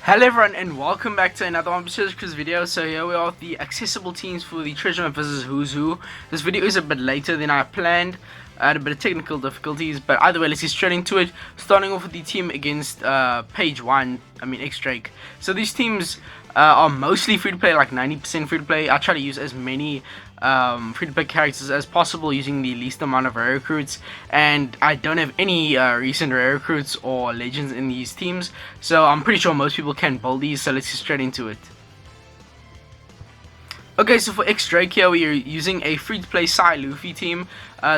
Hello everyone and welcome back to another OPTC video. So here we are with the accessible teams for the treasure map versus Who's Who. This video is a bit later than I planned. I had a bit of technical difficulties, but either way, let's get straight into it. Starting off with the team against page 1, X Drake. So these teams are mostly free to play, like 90% free to play. I try to use as many free to play characters as possible using the least amount of rare recruits, and I don't have any recent rare recruits or legends in these teams, so I'm pretty sure most people can build these. So let's get straight into it. Okay, so for X Drake here, we are using a free-to-play Psy Luffy team.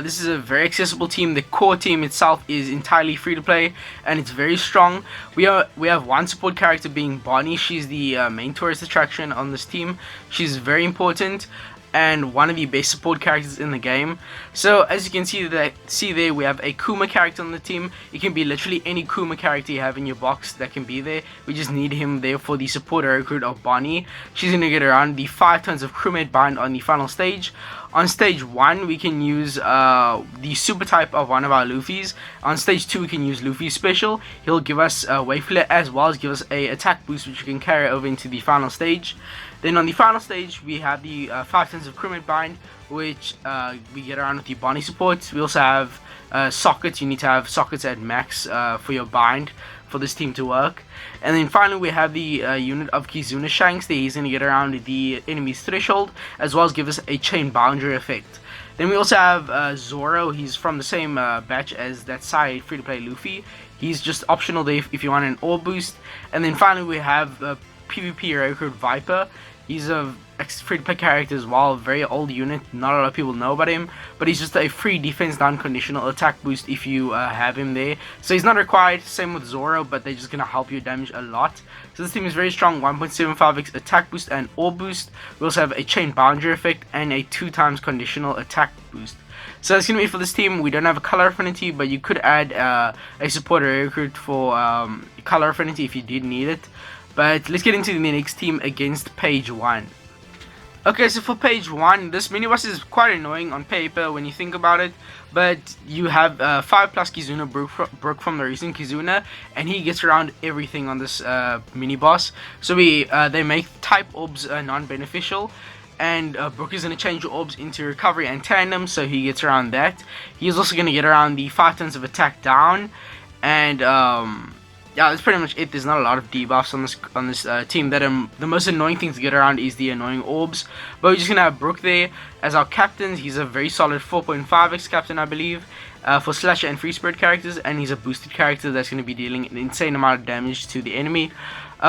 This is a very accessible team. The core team itself is entirely free-to-play, and it's very strong. We have one support character being Bonnie. She's the main tourist attraction on this team. She's very important and one of the best support characters in the game. So as you can see there, we have a Kuma character on the team. It can be literally any Kuma character you have in your box that can be there. We just need him there for the support recruit of Bonnie. She's going to get around the 5 tons of crewmate bind on the final stage. On stage 1, we can use the super type of one of our Luffys. On stage 2, we can use Luffy's special. He'll give us a wave flare as well as give us a attack boost, which we can carry over into the final stage. Then on the final stage, we have the 5 tons of crewmate bind, which we get around with the Bonnie support. We also have sockets. You need to have sockets at max for your bind for this team to work. And then finally, we have the unit of Kizuna Shanks. He's going to get around the enemy's threshold as well as give us a chain boundary effect. Then we also have Zoro. He's from the same batch as that side free-to-play Luffy. He's just optional there if you want an ore boost. And then finally, we have PvP recruit Viper. He's a free-to-play character as well, a very old unit. Not a lot of people know about him, but he's just a free defense down conditional attack boost if you have him there. So he's not required, same with Zoro, but they're just going to help you damage a lot. So this team is very strong, 1.75x attack boost and ore boost. We also have a chain boundary effect and a 2 times conditional attack boost. So that's going to be it for this team. We don't have a color affinity, but you could add a supporter recruit for color affinity if you did need it. But let's get into the next team against page 1. Okay, so for page 1, this mini boss is quite annoying on paper when you think about it. But you have 5 plus Kizuna Brook from the recent Kizuna, and he gets around everything on this mini boss. So they make type orbs non-beneficial. And Brook is going to change your orbs into recovery and tandem, so he gets around that. He's also going to get around the 5 tons of attack down. And yeah, that's pretty much it. There's not a lot of debuffs on this team. The most annoying thing to get around is the annoying orbs. But we're just gonna have Brook there as our captain. He's a very solid 4.5x captain, I believe, for slasher and free spirit characters, and he's a boosted character that's gonna be dealing an insane amount of damage to the enemy.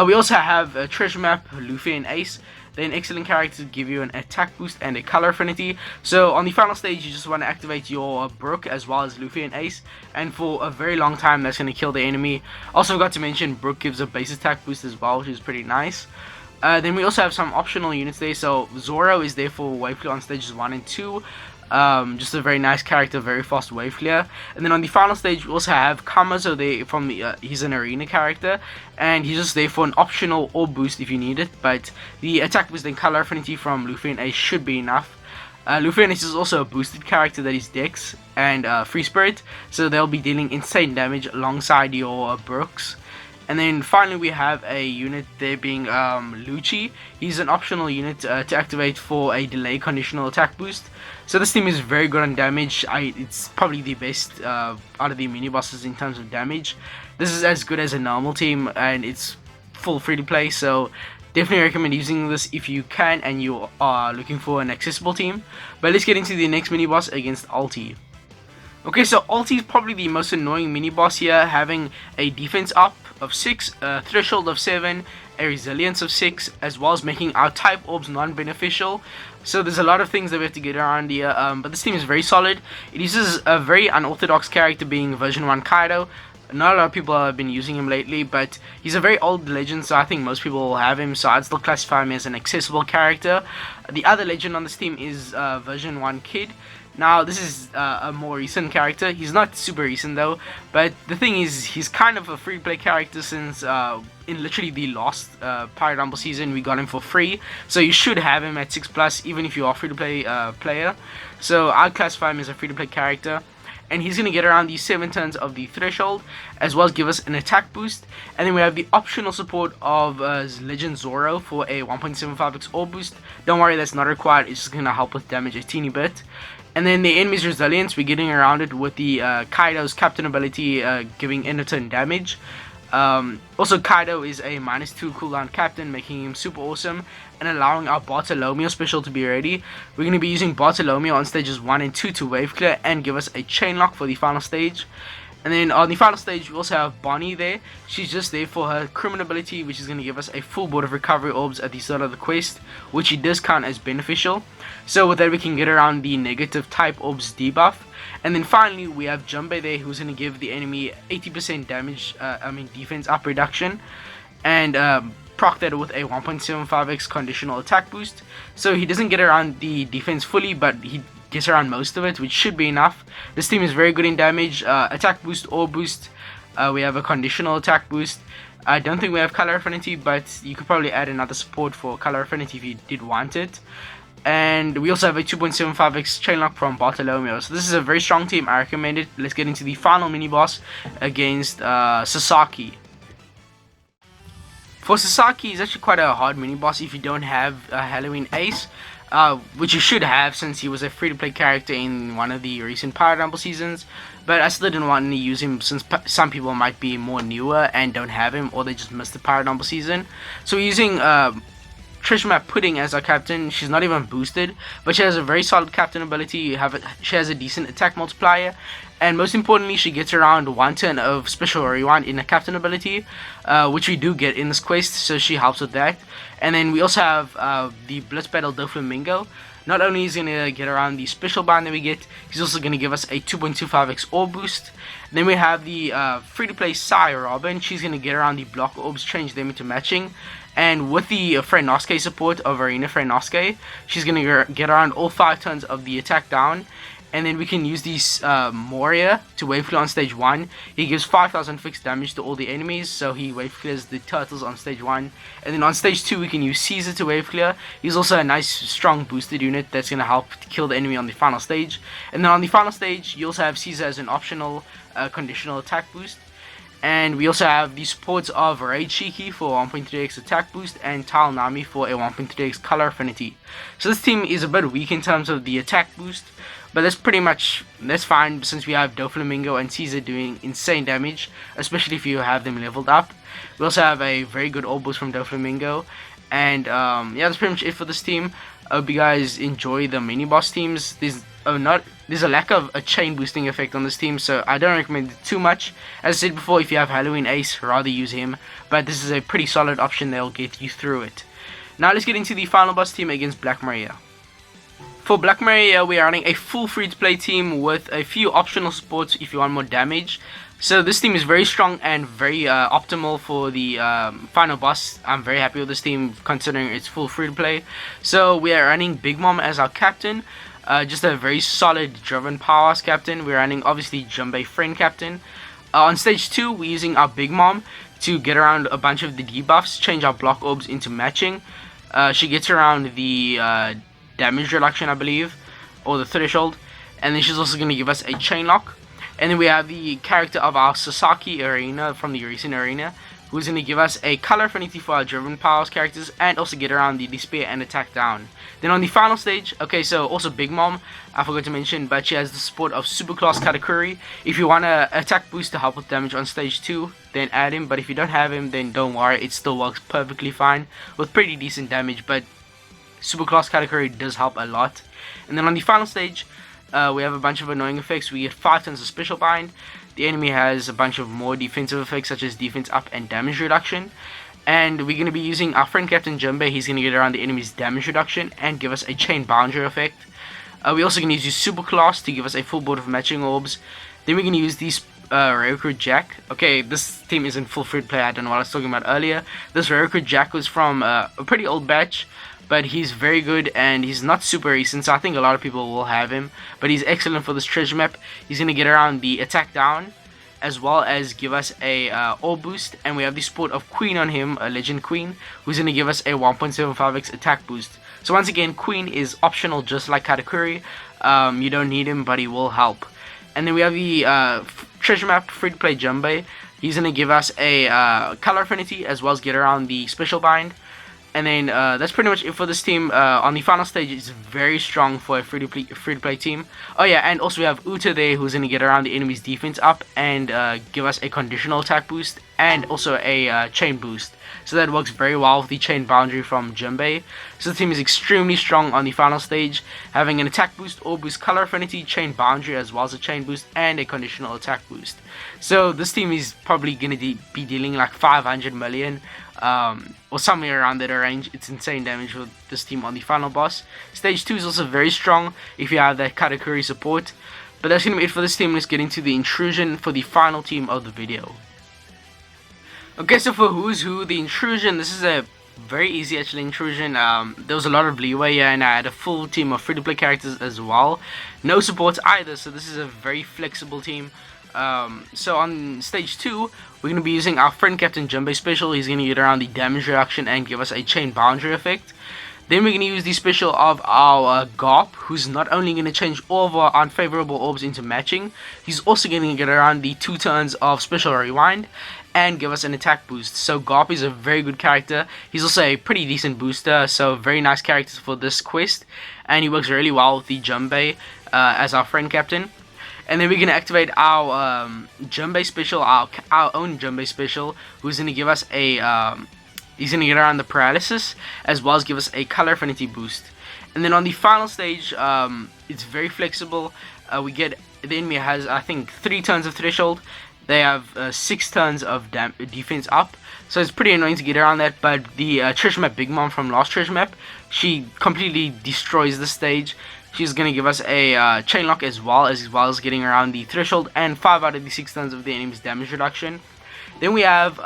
We also have a treasure map, Luffy and Ace. They're an excellent character to give you an attack boost and a color affinity. So on the final stage, you just want to activate your Brook as well as Luffy and Ace, and for a very long time that's going to kill the enemy. Also forgot to mention, Brook gives a base attack boost as well, which is pretty nice. Then we also have some optional units there. So Zoro is there for wave clear on stages 1 and 2. Just a very nice character, very fast wave clear. And then on the final stage, we also have Kamazo there from the he's an arena character, and he's just there for an optional orb boost if you need it. But the attack boost and color affinity from Luffy and Ace should be enough. Luffy and Ace is also a boosted character that is Dex and Free Spirit, so they'll be dealing insane damage alongside your Brooks. And then finally, we have a unit there being Lucci. He's an optional unit to activate for a delay conditional attack boost. So this team is very good on damage. It's probably the best out of the mini bosses in terms of damage. This is as good as a normal team, and it's full free to play. So definitely recommend using this if you can and you are looking for an accessible team. But let's get into the next mini boss against Ulti. Okay, so Ulti is probably the most annoying mini boss here, having a defense up of 6, a threshold of 7, a resilience of 6, as well as making our type orbs non-beneficial. So there's a lot of things that we have to get around here, but this team is very solid. It uses a very unorthodox character being version 1 Kaido. Not a lot of people have been using him lately, but he's a very old legend, so I think most people will have him, so I'd still classify him as an accessible character. The other legend on this team is version 1 Kid. Now, this is a more recent character. He's not super recent though, but the thing is, he's kind of a free-to-play character since in literally the last Pirate Rumble season, we got him for free. So you should have him at 6+, even if you are a free-to-play player. So I'd classify him as a free-to-play character. and he's going to get around the 7 turns of the threshold, as well as give us an attack boost. And then we have the optional support of Legend Zoro for a 1.75x orb boost. Don't worry, that's not required, it's just going to help with damage a teeny bit. And then the enemy's resilience, we're getting around it with the Kaido's captain ability giving end of turn damage. Also, Kaido is a -2 cooldown captain, making him super awesome and allowing our Bartolomeo special to be ready. We're going to be using Bartolomeo on stages 1 and 2 to wave clear and give us a chain lock for the final stage. And then on the final stage, we also have Bonnie there. She's just there for her criminal ability, which is going to give us a full board of recovery orbs at the start of the quest, which it does count as beneficial. So with that, we can get around the negative type orbs debuff. And then finally, we have Junpei there, who's going to give the enemy 80% damage, defense up reduction, and proc that with a 1.75x conditional attack boost. So he doesn't get around the defense fully, but he gets around most of it, which should be enough. This team is very good in damage, attack boost, or boost. We have a conditional attack boost. I don't think we have color affinity, but you could probably add another support for color affinity if you did want it. And we also have a 2.75x chainlock from Bartolomeo. So this is a very strong team. I recommend it. Let's get into the final mini boss against Sasaki. For Sasaki, it's actually quite a hard mini boss if you don't have Halloween Ace, which you should have since he was a free-to-play character in one of the recent Pirate Rumble seasons. But I still didn't want to use him since some people might be more newer and don't have him, or they just missed the Pirate Rumble season. So we're using Treasure Map Pudding as our captain. She's not even boosted, but she has a very solid captain ability. She has a decent attack multiplier, and most importantly, she gets around 1 turn of special rewind in a captain ability, which we do get in this quest, so she helps with that. And then we also have the Blitz Battle Doflamingo. Not only is he going to get around the special bind that we get, he's also going to give us a 2.25x orb boost. Then we have the free-to-play Sai Robin. She's going to get around the block orbs, change them into matching. And with the Frenosuke support of Arena Frenosuke, she's going to get around all 5 turns of the attack down. And then we can use these Moria to wave clear on stage 1. He gives 5,000 fixed damage to all the enemies, so he wave clears the turtles on stage 1. And then on stage 2 we can use Caesar to wave clear. He's also a nice strong boosted unit that's going to help kill the enemy on the final stage. And then on the final stage you also have Caesar as an optional conditional attack boost. And we also have the supports of Raid Shiki for 1.3x attack boost and Tal Nami for a 1.3x color affinity. So this team is a bit weak in terms of the attack boost, but that's fine since we have Doflamingo and Caesar doing insane damage, especially if you have them leveled up. We also have a very good orb boost from Doflamingo. And yeah, that's pretty much it for this team. I hope you guys enjoy the mini boss teams. There's a lack of a chain boosting effect on this team, so I don't recommend it too much. As I said before, if you have Halloween Ace, rather use him, but this is a pretty solid option that'll get you through it. Now let's get into the final boss team against Black Maria. For Black Maria, we are running a full free-to-play team with a few optional supports if you want more damage. So this team is very strong and very optimal for the final boss. I'm very happy with this team considering it's full free-to-play. So we are running Big Mom as our captain. Just a very solid driven powerhouse captain. We're running obviously Junpei friend captain. On stage 2 we're using our Big Mom to get around a bunch of the debuffs, change our block orbs into matching. She gets around the damage reduction, I believe, or the threshold, and then she's also going to give us a chain lock. And then we have the character of our Sasaki Arena from the recent arena, who's going to give us a color affinity for our driven powers characters and also get around the despair and attack down. Then on the final stage, okay, so also Big Mom, I forgot to mention, but she has the support of Superclass Katakuri. If you want an attack boost to help with damage on stage 2, then add him, but if you don't have him, then don't worry, it still works perfectly fine with pretty decent damage, but Superclass Katakuri does help a lot. And then on the final stage, we have a bunch of annoying effects. We get 5 turns of special bind. The enemy has a bunch of more defensive effects such as defense up and damage reduction. And we're going to be using our friend Captain Junpei. He's going to get around the enemy's damage reduction and give us a chain boundary effect. We're also going to use Superclass to give us a full board of matching orbs. Then we're going to use these Ryoku Jack. Okay, this team is in full free play. I don't know what I was talking about earlier. This Ryoku Jack was from a pretty old batch, but he's very good and he's not super recent, so I think a lot of people will have him. But he's excellent for this treasure map. He's going to get around the attack down as well as give us a orb boost, and we have the support of Queen on him, a legend Queen, who's going to give us a 1.75x attack boost. So once again, Queen is optional just like Katakuri. You don't need him, but he will help. And then we have the treasure map free-to-play Junbei. He's going to give us a color affinity as well as get around the special bind. And then that's pretty much it for this team. On the final stage, it's very strong for a free-to-play team. Oh yeah, and also we have Ulti there, who's going to get around the enemy's defense up and give us a conditional attack boost and also a chain boost. So that works very well with the chain boundary from Junbei. So the team is extremely strong on the final stage, having an attack boost, or boost, color affinity, chain boundary, as well as a chain boost and a conditional attack boost. So this team is probably going to be dealing like 500 million or somewhere around that range. It's insane damage for this team on the final boss. Stage 2 is also very strong if you have that Katakuri support. But that's going to be it for this team. Let's get into the intrusion for the final team of the video. Okay, so for who's who, the intrusion, this is a very easy actually intrusion. There was a lot of leeway here, and I had a full team of free-to-play characters as well. No supports either, so this is a very flexible team. So on stage 2, we're going to be using our friend Captain Junbei special. He's going to get around the damage reduction and give us a chain boundary effect. Then we're going to use the special of our Garp, who's not only going to change all of our unfavorable orbs into matching, he's also going to get around the 2 turns of special rewind and give us an attack boost. So Garp is a very good character. He's also a pretty decent booster, so very nice character for this quest, and he works really well with the Junbei as our friend captain. And then we're going to activate our Junbei special, our own Junbei special, who's going to give us a he's going to get around the paralysis as well as give us a color affinity boost. And then on the final stage, it's very flexible. We get, the enemy has I think 3 turns of threshold. They have 6 turns of defense up, so it's pretty annoying to get around that. But the treasure map Big Mom from last treasure map, she completely destroys the stage. She's gonna give us a chain lock as well as getting around the threshold and 5 out of the 6 turns of the enemy's damage reduction. Then we have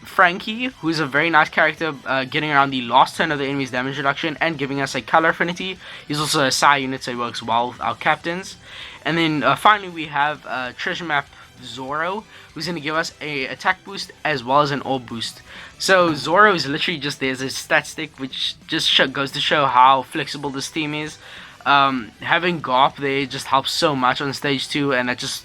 Frankie, who's a very nice character, getting around the last turn of the enemy's damage reduction and giving us a color affinity. He's also a psi unit, so he works well with our captains. And then finally we have treasure map Zoro, who's going to give us a attack boost as well as an orb boost. So Zoro is literally just there as a stat stick, which just goes to show how flexible this team is. Having Garp there just helps so much on stage 2, and that just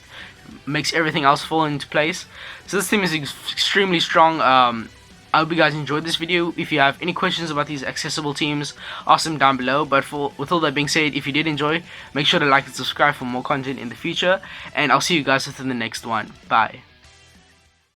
makes everything else fall into place. So this team is extremely strong. I hope you guys enjoyed this video. If you have any questions about these accessible teams, ask them down below. But with all that being said, if you did enjoy, make sure to like and subscribe for more content in the future. And I'll see you guys within the next one. Bye.